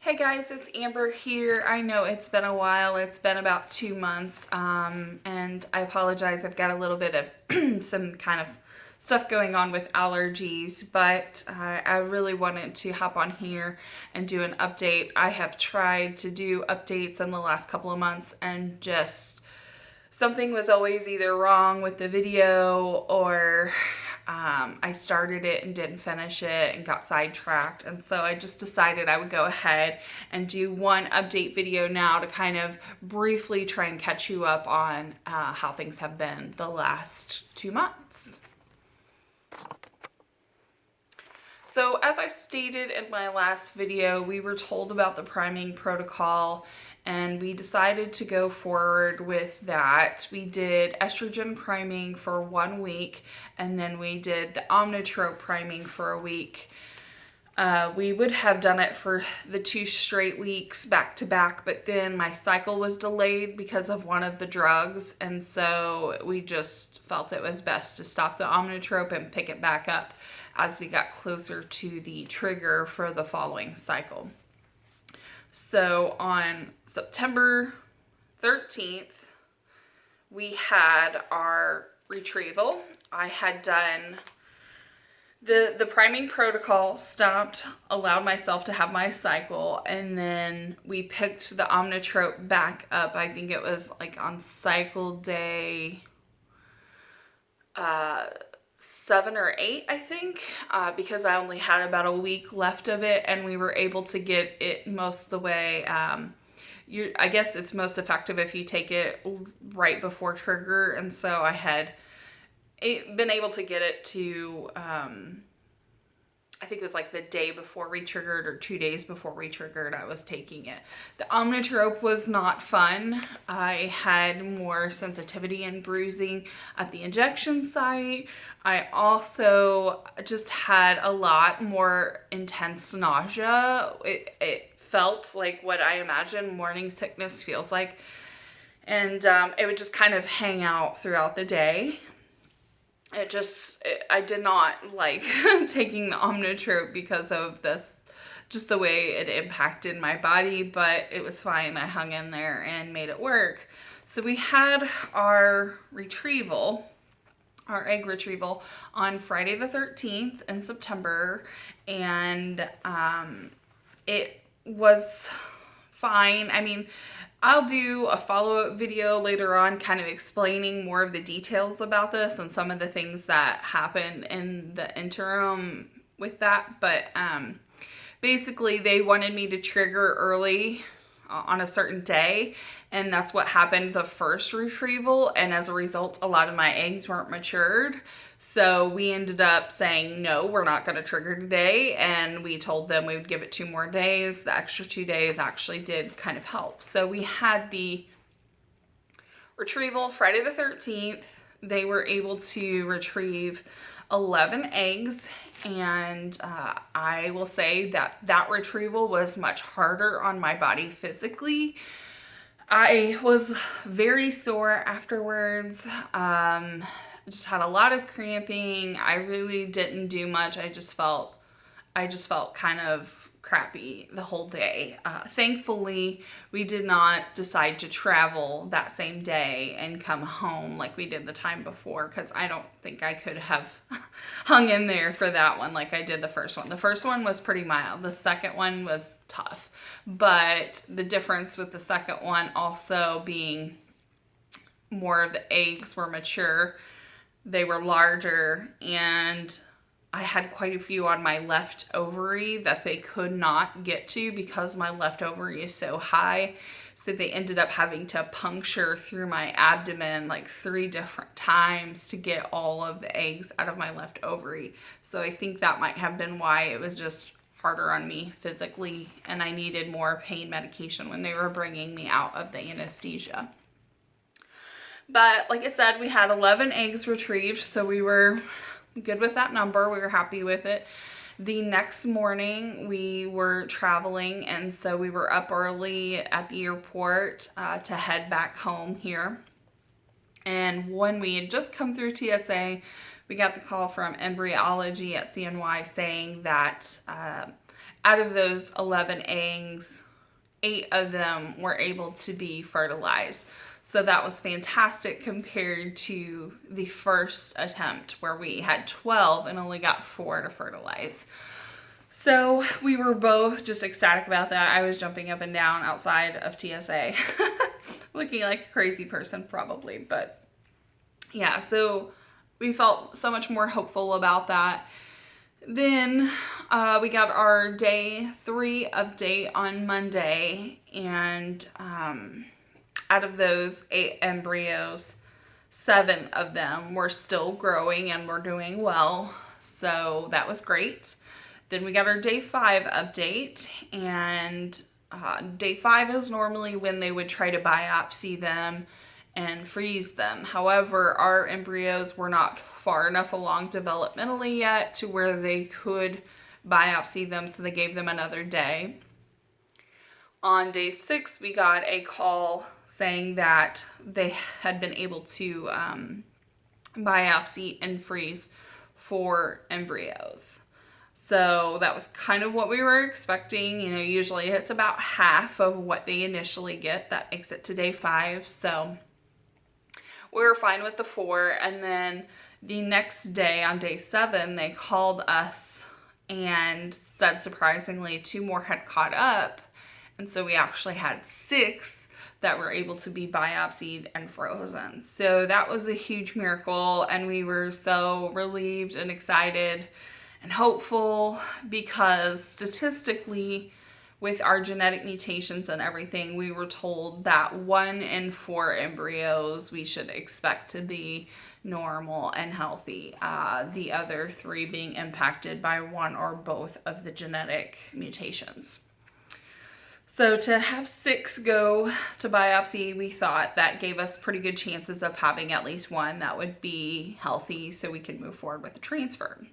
Hey guys, it's Amber here. I know it's been a while. It's been about 2 months, and I apologize. I've got a little bit of some kind of stuff going on with allergies, but I really wanted to hop on here and do an update. I have tried to do updates in the last couple of months and just something was always either wrong with the video or I started it and didn't finish it and got sidetracked. And so I just decided I would go ahead and do one update video now to kind of briefly try and catch you up on how things have been the last 2 months. So as I stated in my last video, we were told about the priming protocol and we decided to go forward with that. We did estrogen priming for 1 week and then we did the omnitrope priming for a week. We would have done it for the 2 straight weeks back to back, but then my cycle was delayed because of one of the drugs, and so we just felt it was best to stop the omnitrope and pick it back up as we got closer to the trigger for the following cycle. So on September 13th, we had our retrieval. I had done the priming protocol, stopped, allowed myself to have my cycle, and then we picked the omnitrope back up. I think it was like on cycle day 7 or 8, I think, because I only had about a week left of it, and we were able to get it most of the way. I guess it's most effective if you take it right before trigger, and so I had been able to get it to, I think it was like the day before re-triggered or 2 days before re-triggered, I was taking it. The omnitrope was not fun. I had more sensitivity and bruising at the injection site. I also just had a lot more intense nausea. It felt like what I imagine morning sickness feels like. And it would just kind of hang out throughout the day. I did not like taking the omnitrope because of this, just the way it impacted my body, but it was fine. I hung in there and made it work. So we had our retrieval, our egg retrieval, on Friday the 13th in September, and it was fine. I mean, I'll do a follow-up video later on kind of explaining more of the details about this and some of the things that happened in the interim with that. But basically, they wanted me to trigger early on a certain day, and that's what happened the first retrieval, and as a result, a lot of my eggs weren't matured. So we ended up saying, no, we're not going to trigger today, and we told them we would give it 2 more days. The extra 2 days actually did kind of help. So we had the retrieval Friday the 13th. They were able to retrieve 11 eggs, and I will say that that retrieval was much harder on my body physically. I was very sore afterwards. Just had a lot of cramping. I really didn't do much. I just felt kind of crappy the whole day. Thankfully, we did not decide to travel that same day and come home like we did the time before, because I don't think I could have hung in there for that one like I did the first one. The first one was pretty mild. The second one was tough. But the difference with the second one also being more of the eggs were mature, they were larger, and I had quite a few on my left ovary that they could not get to because my left ovary is so high. So they ended up having to puncture through my abdomen like 3 different times to get all of the eggs out of my left ovary. So I think that might have been why it was just harder on me physically, and I needed more pain medication when they were bringing me out of the anesthesia. But like I said, we had 11 eggs retrieved, so we were good with that number. We were happy with it. The next morning, we were traveling, and so we were up early at the airport to head back home here. And when we had just come through TSA, we got the call from embryology at CNY saying that out of those 11 eggs, 8 of them were able to be fertilized. So that was fantastic compared to the first attempt where we had 12 and only got 4 to fertilize. So we were both just ecstatic about that. I was jumping up and down outside of TSA, looking like a crazy person probably. But yeah, so we felt so much more hopeful about that. Then we got our day 3 update on Monday, and out of those 8 embryos, 7 of them were still growing and were doing well. So that was great. Then we got our day 5 update, and day 5 is normally when they would try to biopsy them and freeze them. However, our embryos were not far enough along developmentally yet to where they could biopsy them, so they gave them another day. On day 6, we got a call saying that they had been able to biopsy and freeze 4 embryos. So that was kind of what we were expecting. You know, usually it's about half of what they initially get. That makes it to day 5. So we were fine with the 4. And then the next day on day 7, they called us and said surprisingly 2 more had caught up. And so we actually had 6 that were able to be biopsied and frozen. So that was a huge miracle, and we were so relieved and excited and hopeful, because statistically, with our genetic mutations and everything, we were told that 1 in 4 embryos we should expect to be normal and healthy. The other 3 being impacted by 1 or both of the genetic mutations. So to have 6 go to biopsy, we thought that gave us pretty good chances of having at least 1 that would be healthy so we could move forward with the transfer.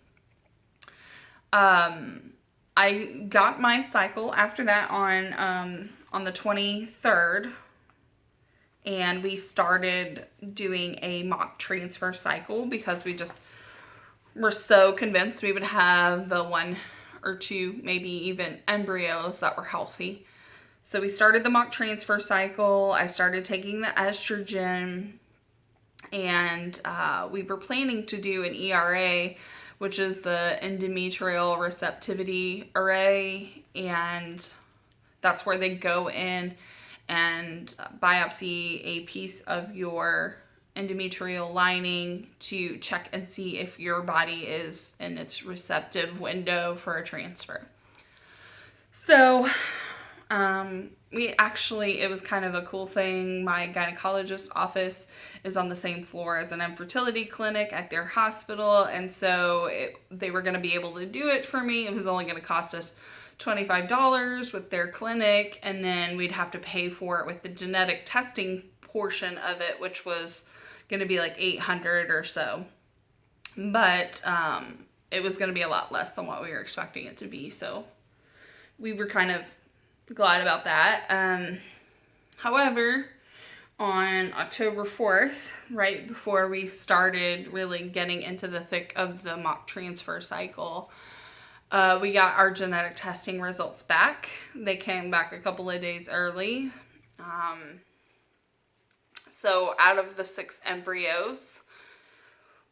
I got my cycle after that on the 23rd, and we started doing a mock transfer cycle because we just were so convinced we would have the 1 or 2, maybe even embryos that were healthy. So we started the mock transfer cycle. I started taking the estrogen, and we were planning to do an ERA, which is the endometrial receptivity array, and that's where they go in and biopsy a piece of your endometrial lining to check and see if your body is in its receptive window for a transfer. So it was kind of a cool thing. My gynecologist's office is on the same floor as an infertility clinic at their hospital, and so they were going to be able to do it for me. It was only going to cost us $25 with their clinic, and then we'd have to pay for it with the genetic testing portion of it, which was going to be like $800 or so. But it was going to be a lot less than what we were expecting it to be, so we were kind of glad about that. However, on October 4th, right before we started really getting into the thick of the mock transfer cycle, we got our genetic testing results back. They came back a couple of days early. So out of the 6 embryos,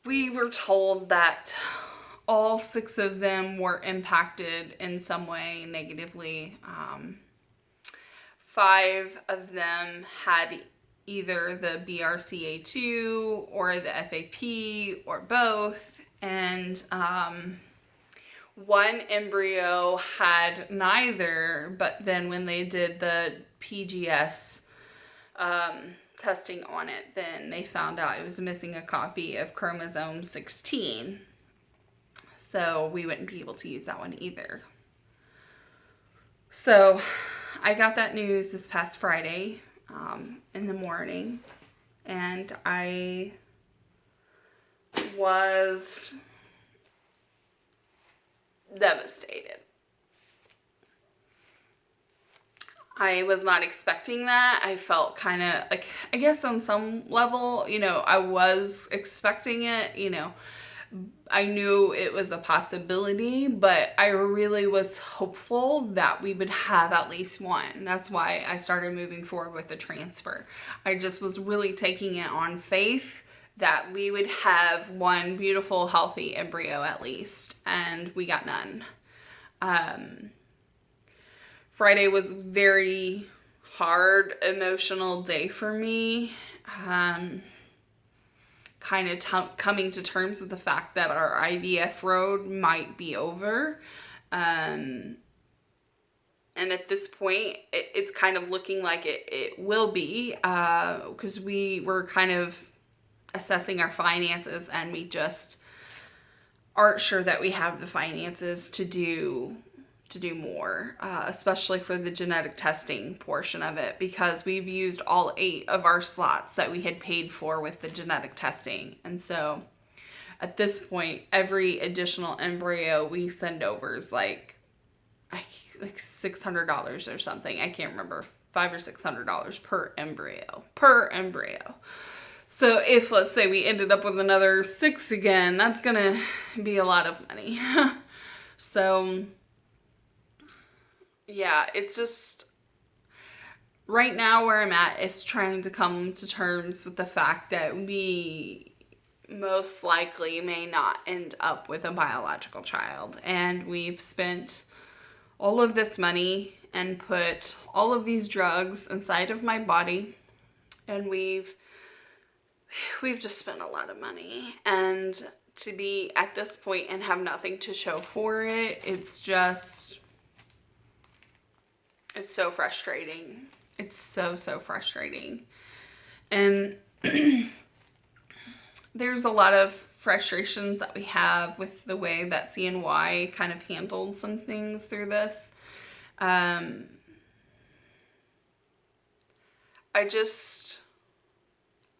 we were told that all 6 of them were impacted in some way negatively. 5 of them had either the BRCA2 or the FAP or both, and 1 embryo had neither, but then when they did the PGS testing on it, then they found out it was missing a copy of chromosome 16. So we wouldn't be able to use that one either. So I got that news this past Friday in the morning, and I was devastated. I was not expecting that. I felt kind of like, I guess on some level, I was expecting it, I knew it was a possibility, but I really was hopeful that we would have at least one. That's why I started moving forward with the transfer. I just was really taking it on faith that we would have one beautiful, healthy embryo at least, and we got none. Friday was very hard, emotional day for me. Kind of coming to terms with the fact that our IVF road might be over. And at this point, it's kind of looking like it will be, because we were kind of assessing our finances, and we just aren't sure that we have the finances to do more, especially for the genetic testing portion of it, because we've used all 8 of our slots that we had paid for with the genetic testing. And so at this point, every additional embryo we send over is like $600 or something. I can't remember, $500 or $600 per embryo. So if, let's say, we ended up with another 6 again, that's gonna be a lot of money. So yeah, it's just, right now where I'm at is trying to come to terms with the fact that we most likely may not end up with a biological child. And we've spent all of this money and put all of these drugs inside of my body. And we've just spent a lot of money. And to be at this point and have nothing to show for it, it's so frustrating. It's so frustrating. And there's a lot of frustrations that we have with the way that CNY kind of handled some things through this. I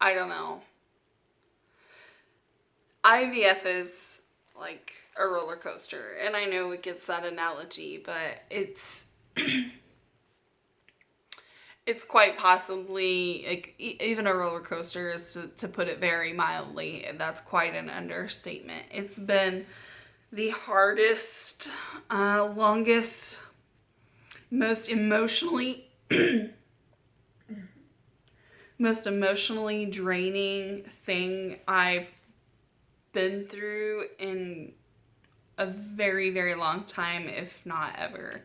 don't know. IVF is like a roller coaster, and I know it gets that analogy, but it's it's quite possibly, like, even a roller coaster is, to put it very mildly. That's quite an understatement. It's been the hardest, longest, most emotionally draining thing I've been through in a very, very long time, if not ever.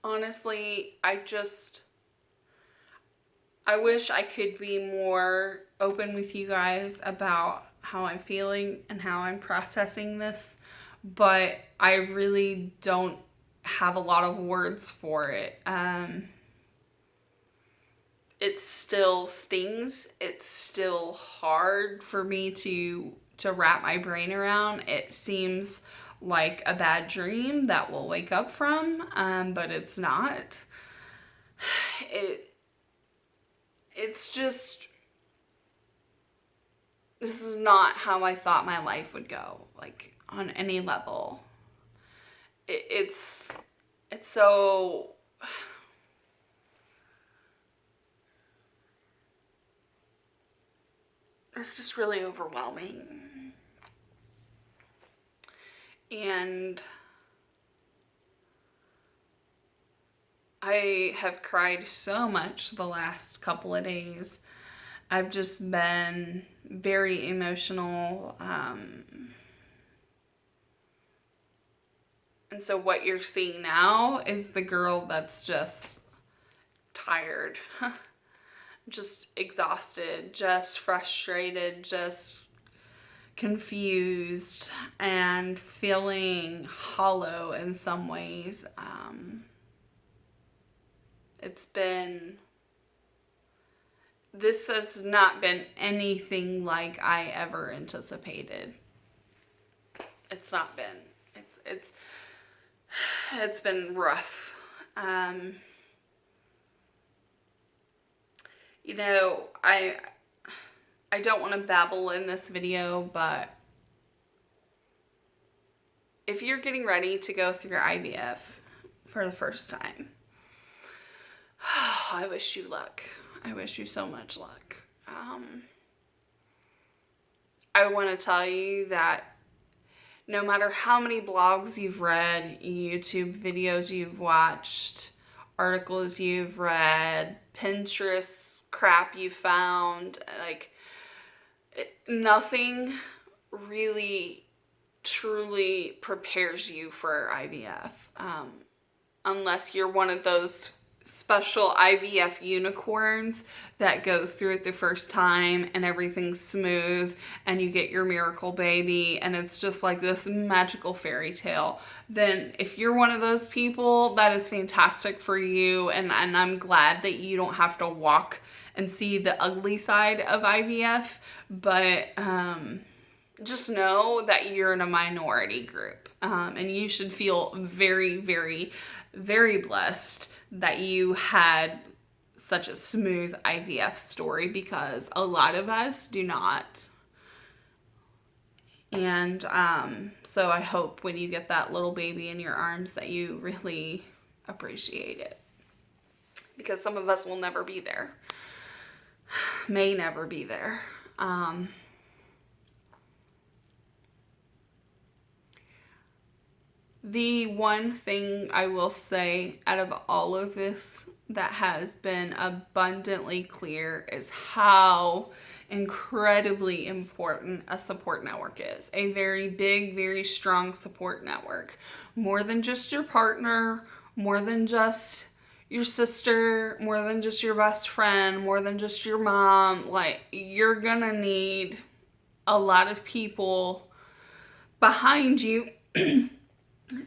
Honestly, I wish I could be more open with you guys about how I'm feeling and how I'm processing this, but I really don't have a lot of words for it. It still stings. It's still hard for me to wrap my brain around. It seems like a bad dream that we'll wake up from, but it's not. It's just, this is not how I thought my life would go, like, on any level. It's so, it's just really overwhelming. And I have cried so much the last couple of days. I've just been very emotional. And so what you're seeing now is the girl that's just tired, just exhausted, just frustrated, just confused, and feeling hollow in some ways. This has not been anything like I ever anticipated. It's not been. It's been rough. You know, I don't want to babble in this video, but if you're getting ready to go through your IVF for the first time, I wish you luck. I wish you so much luck. I want to tell you that no matter how many blogs you've read, YouTube videos you've watched, articles you've read, Pinterest crap you found, like, nothing really truly prepares you for IVF. Unless you're one of those special IVF unicorns that goes through it the first time and everything's smooth and you get your miracle baby and it's just like this magical fairy tale. Then if you're one of those people, that is fantastic for you, and I'm glad that you don't have to walk and see the ugly side of IVF, but just know that you're in a minority group, and you should feel very, very, very blessed that you had such a smooth IVF story, because a lot of us do not. And so I hope when you get that little baby in your arms that you really appreciate it, because some of us will never be there, may never be there. The one thing I will say out of all of this that has been abundantly clear is how incredibly important a support network is. A very big, very strong support network. More than just your partner, more than just your sister, more than just your best friend, more than just your mom. Like, you're gonna need a lot of people behind you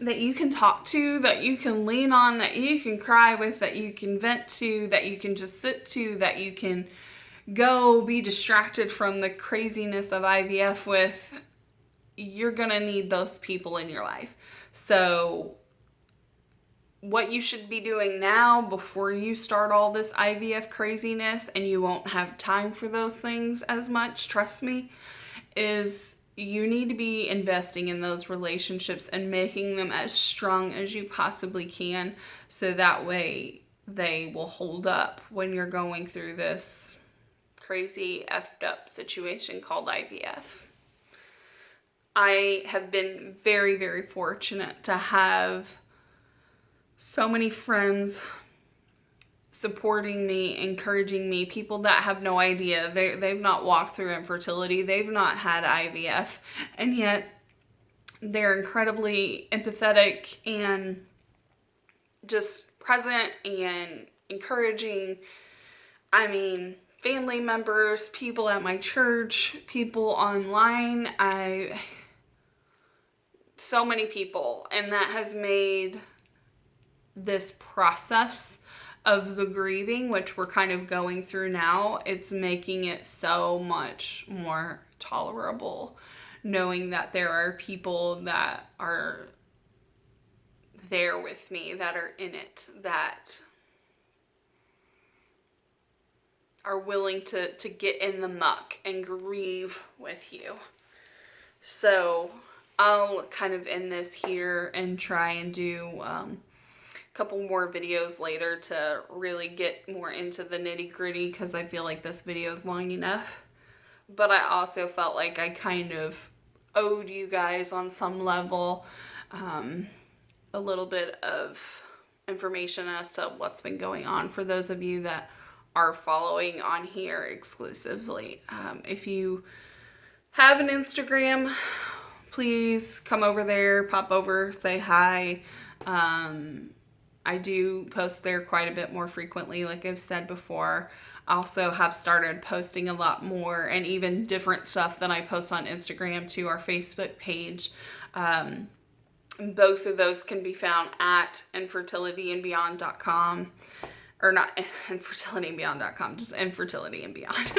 that you can talk to, that you can lean on, that you can cry with, that you can vent to, that you can just sit to, that you can go be distracted from the craziness of IVF with. You're gonna need those people in your life. So what you should be doing now before you start all this IVF craziness, and you won't have time for those things as much, trust me, is you need to be investing in those relationships and making them as strong as you possibly can, so that way they will hold up when you're going through this crazy effed up situation called IVF. I have been very, very fortunate to have so many friends supporting me, encouraging me, people that have no idea. They've not walked through infertility. They've not had IVF. And yet they're incredibly empathetic and just present and encouraging. I mean, family members, people at my church, people online. So many people. And that has made this process of the grieving, which we're kind of going through now, it's making it so much more tolerable, knowing that there are people that are there with me, that are in it, that are willing to get in the muck and grieve with you. So I'll kind of end this here and try and do couple more videos later to really get more into the nitty-gritty, because I feel like this video is long enough. But I also felt like I kind of owed you guys on some level a little bit of information as to what's been going on for those of you that are following on here exclusively. If you have an Instagram, please come over there, pop over, say hi. I do post there quite a bit more frequently, like I've said before. I also have started posting a lot more and even different stuff than I post on Instagram to our Facebook page. Both of those can be found at infertilityandbeyond.com. Or not infertilityandbeyond.com, just infertility and beyond.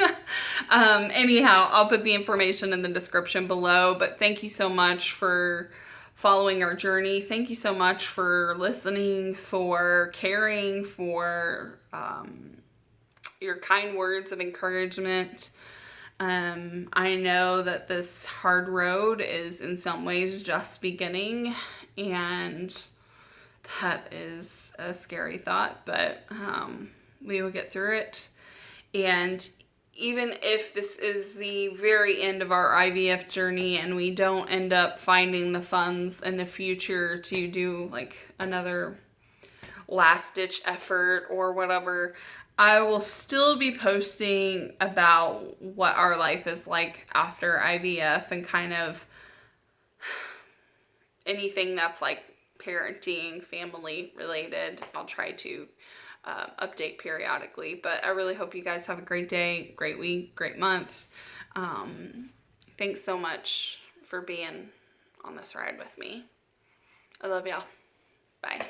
Anyhow, I'll put the information in the description below. But thank you so much for following our journey. Thank you so much for listening, for caring, for your kind words of encouragement. I know that this hard road is in some ways just beginning, and that is a scary thought, but we will get through it. And even if this is the very end of our IVF journey and we don't end up finding the funds in the future to do like another last ditch effort or whatever, I will still be posting about what our life is like after IVF and kind of anything that's like parenting, family related. I'll try to update periodically, but I really hope you guys have a great day, great week, great month. Thanks so much for being on this ride with me. I love y'all. Bye.